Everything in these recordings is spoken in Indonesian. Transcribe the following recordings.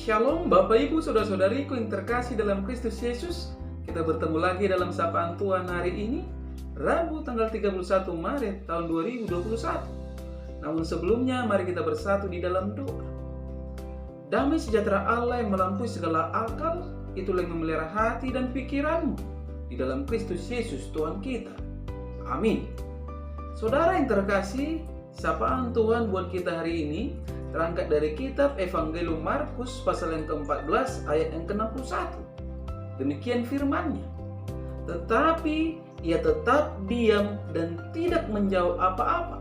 Shalom Bapak Ibu Saudara-saudariku yang terkasih dalam Kristus Yesus. Kita bertemu lagi dalam Sapaan Tuhan hari ini, Rabu tanggal 31 Maret tahun 2021. Namun sebelumnya mari kita bersatu di dalam doa. Damai sejahtera Allah yang melampaui segala akal, itulah yang memelihara hati dan pikiranmu di dalam Kristus Yesus Tuhan kita. Amin. Saudara yang terkasih, Sapaan Tuhan buat kita hari ini terangkat dari kitab Evangelium Markus pasal yang ke-14 ayat yang ke-61. Demikian firman-Nya. Tetapi ia tetap diam dan tidak menjawab apa-apa.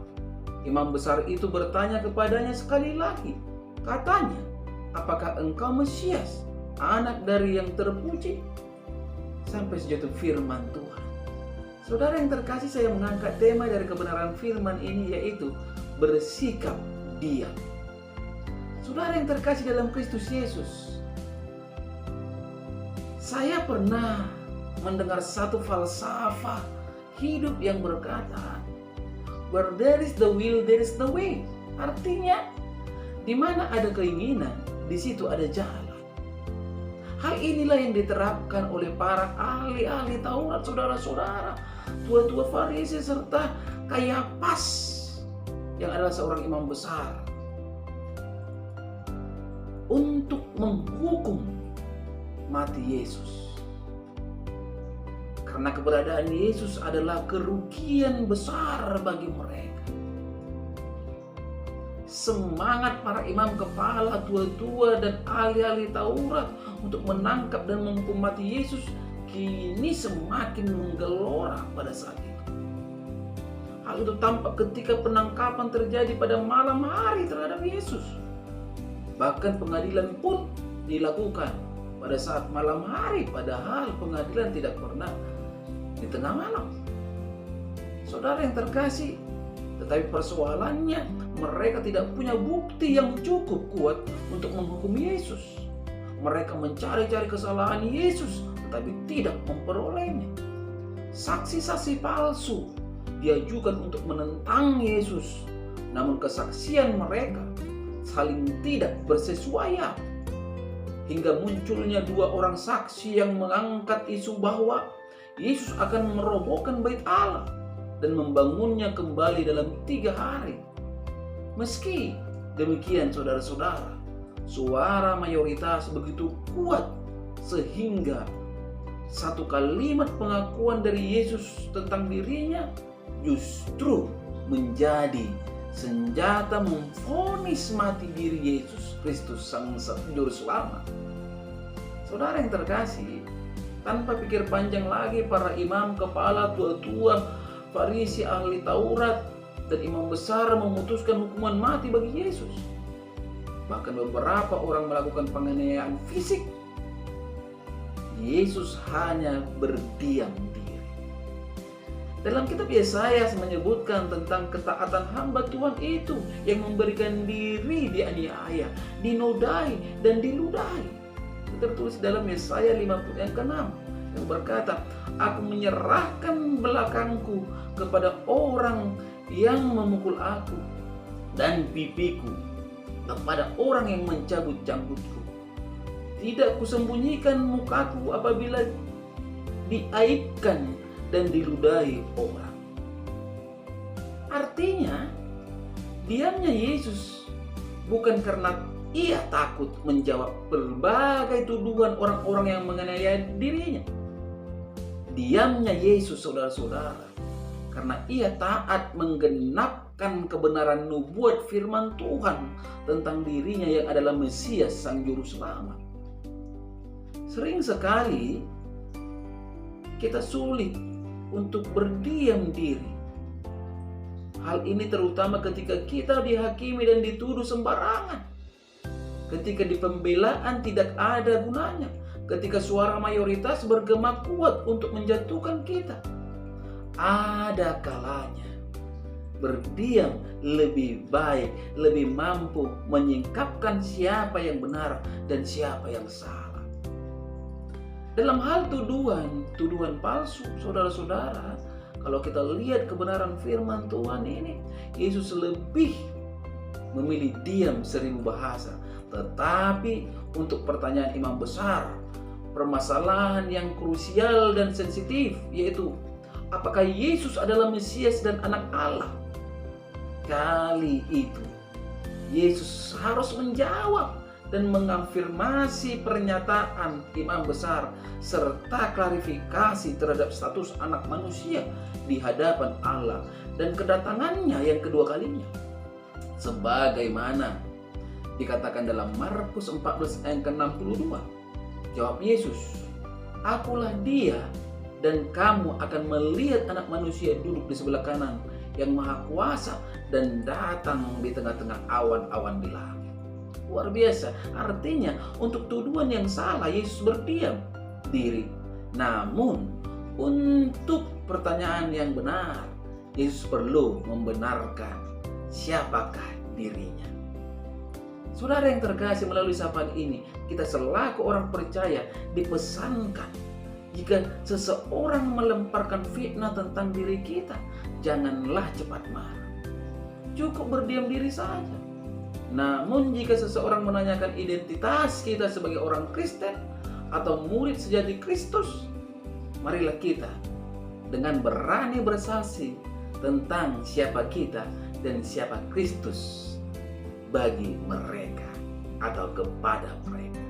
Imam besar itu bertanya kepadanya sekali lagi. Katanya, apakah engkau Mesias, anak dari yang terpuji? Sampai sejatuh firman Tuhan. Saudara yang terkasih, saya mengangkat tema dari kebenaran firman ini, yaitu bersikap diam. Saudara yang terkasih dalam Kristus Yesus, saya pernah mendengar satu falsafah hidup yang berkata, where there is the will, there is the way. Artinya, di mana ada keinginan, di situ ada jalan. Hal inilah yang diterapkan oleh para ahli-ahli Taurat, saudara-saudara, tua-tua Farisi serta Kayafas yang adalah seorang imam besar, untuk menghukum mati Yesus. Karena keberadaan Yesus adalah kerugian besar bagi mereka. Semangat para imam kepala, tua-tua dan ahli-ahli Taurat untuk menangkap dan menghukum mati Yesus kini semakin menggelora pada saat itu. Hal itu tampak ketika penangkapan terjadi pada malam hari terhadap Yesus. Bahkan pengadilan pun dilakukan pada saat malam hari, padahal pengadilan tidak pernah di tengah malam. Saudara yang terkasih, tetapi persoalannya mereka tidak punya bukti yang cukup kuat untuk menghukum Yesus. Mereka mencari-cari kesalahan Yesus tetapi tidak memperolehnya. Saksi-saksi palsu diajukan untuk menentang Yesus, namun kesaksian mereka saling tidak bersesuaian, hingga munculnya dua orang saksi yang mengangkat isu bahwa Yesus akan merobohkan bait Allah dan membangunnya kembali dalam 3 hari. Meski demikian, saudara-saudara, suara mayoritas begitu kuat sehingga satu kalimat pengakuan dari Yesus tentang dirinya justru menjadi senjata memvonis mati diri Yesus Kristus Sang Juru Selamat. Saudara yang terkasih, tanpa pikir panjang lagi para imam kepala, tua-tua, Farisi, ahli Taurat dan imam besar memutuskan hukuman mati bagi Yesus. Bahkan beberapa orang melakukan penganiayaan fisik. Yesus hanya berdiam diri. Dalam kitab Yesaya menyebutkan tentang ketaatan hamba Tuhan itu yang memberikan diri dianiaya, dinodai dan diludahi. Tertulis dalam Yesaya 50 yang ke-6 yang berkata, aku menyerahkan belakangku kepada orang yang memukul aku dan pipiku kepada orang yang mencabut janggutku. Tidak kusembunyikan mukaku apabila diaibkan dan diludahi orang. Artinya, diamnya Yesus bukan karena ia takut menjawab berbagai tuduhan orang-orang yang menganiaya dirinya. Diamnya Yesus, saudara-saudara, karena ia taat menggenapkan kebenaran nubuat firman Tuhan tentang dirinya yang adalah Mesias Sang Juru Selamat. Sering sekali kita sulit untuk berdiam diri. Hal ini terutama ketika kita dihakimi dan dituduh sembarangan. Ketika di pembelaan tidak ada gunanya. Ketika suara mayoritas bergema kuat untuk menjatuhkan kita. Ada kalanya berdiam lebih baik, lebih mampu menyingkapkan siapa yang benar dan siapa yang salah. Dalam hal tuduhan palsu, saudara-saudara, kalau kita lihat kebenaran firman Tuhan ini, Yesus lebih memilih diam 1000 bahasa. Tetapi untuk pertanyaan imam besar, permasalahan yang krusial dan sensitif, yaitu apakah Yesus adalah Mesias dan anak Allah? Kali itu Yesus harus menjawab dan mengafirmasi pernyataan imam besar serta klarifikasi terhadap status anak manusia di hadapan Allah dan kedatangannya yang kedua kalinya. Sebagaimana dikatakan dalam Markus 14 ayat ke-62. Jawab Yesus, "Akulah dia, dan kamu akan melihat anak manusia duduk di sebelah kanan yang maha kuasa dan datang di tengah-tengah awan-awan di langit." Luar biasa. Artinya untuk tuduhan yang salah Yesus berdiam diri. Namun untuk pertanyaan yang benar Yesus perlu membenarkan siapakah dirinya. Saudara yang terkasih, melalui sapaan ini kita selaku orang percaya dipesankan, jika seseorang melemparkan fitnah tentang diri kita, janganlah cepat marah. Cukup berdiam diri saja. Namun jika seseorang menanyakan identitas kita sebagai orang Kristen atau murid sejati Kristus, marilah kita dengan berani bersaksi tentang siapa kita dan siapa Kristus bagi mereka atau kepada mereka.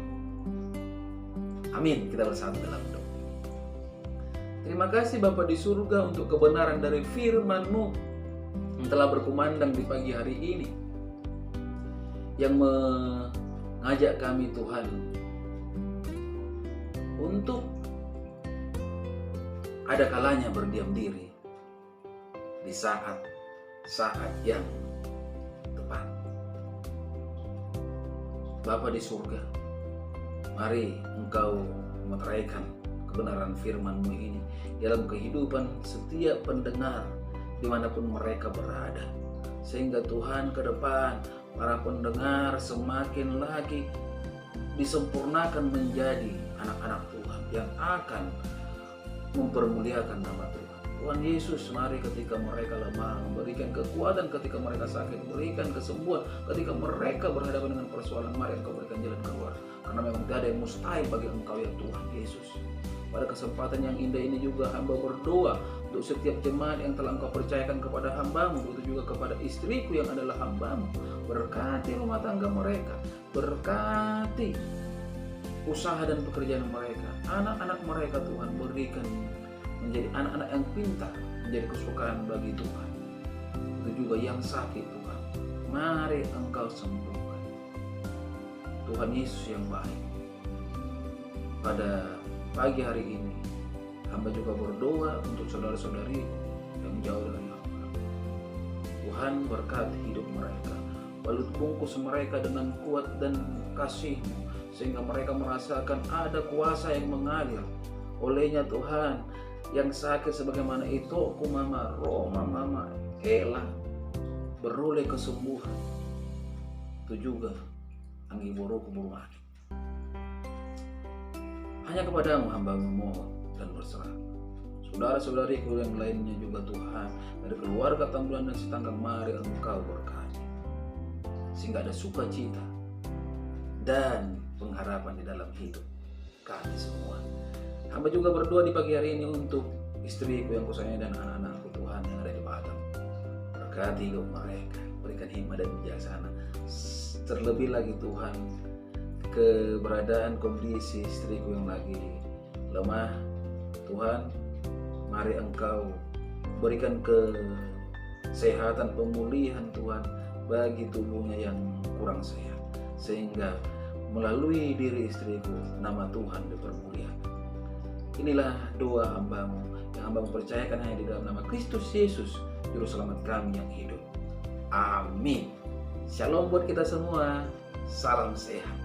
Amin. Kita bersatu dalam doa. Terima kasih Bapa di surga untuk kebenaran dari firman-Mu yang telah berkumandang di pagi hari ini, yang mengajak kami Tuhan untuk ada kalanya berdiam diri di saat yang tepat. Bapa di surga, mari Engkau meteraikan kebenaran firman-Mu ini dalam kehidupan setiap pendengar dimanapun mereka berada, sehingga Tuhan ke depan para pendengar semakin lagi disempurnakan menjadi anak-anak Tuhan yang akan mempermuliakan nama Tuhan. Tuhan Yesus, mari ketika mereka lemah, berikan kekuatan, ketika mereka sakit, berikan kesembuhan, ketika mereka berhadapan dengan persoalan, mari Engkau berikan jalan keluar. Karena memang tidak ada yang mustahil bagi Engkau ya Tuhan Yesus. Pada kesempatan yang indah ini juga hamba berdoa untuk setiap jemaat yang telah Engkau percayakan kepada hamba-Mu, begitu juga kepada istriku yang adalah hamba-Mu. Berkati rumah tangga mereka, berkati usaha dan pekerjaan mereka, anak-anak mereka Tuhan, berikan menjadi anak-anak yang pintar, menjadi kesukaan bagi Tuhan. Itu juga yang sakit Tuhan, mari Engkau sembuhkan. Tuhan Yesus yang baik, pada pagi hari ini hamba juga berdoa untuk saudara-saudari yang jauh dari hamba. Tuhan berkati hidup mereka, balut bungkus mereka dengan kuat dan kasih-Mu, sehingga mereka merasakan ada kuasa yang mengalir olehnya Tuhan. Yang sakit sebagaimana itu mama Roma, mama Ella, beroleh kesembuhan. Itu juga anggi buruk berumah. Hanya kepadamu hamba memohon dan berserah. Saudara-saudariku yang lainnya juga Tuhan, dari keluarga Tambulan dan Setanggang, mari Engkau berkati, sehingga ada sukacita dan pengharapan di dalam hidup kami semua. Hamba juga berdoa di pagi hari ini untuk istriku yang kusayangi dan anak-anakku Tuhan yang ada di Batam. Berkati hidup mereka, berikan hikmat dan bijaksana. Terlebih lagi Tuhan, keberadaan kondisi istriku yang lagi lemah, Tuhan, mari Engkau berikan kesehatan, pemulihan Tuhan bagi tubuhnya yang kurang sehat, sehingga melalui diri istriku nama Tuhan dipermuliakan. Inilah doa hamba-Mu yang hamba mempercayakan hanya di dalam nama Kristus Yesus, Juru Selamat kami yang hidup. Amin. Shalom buat kita semua. Salam sehat.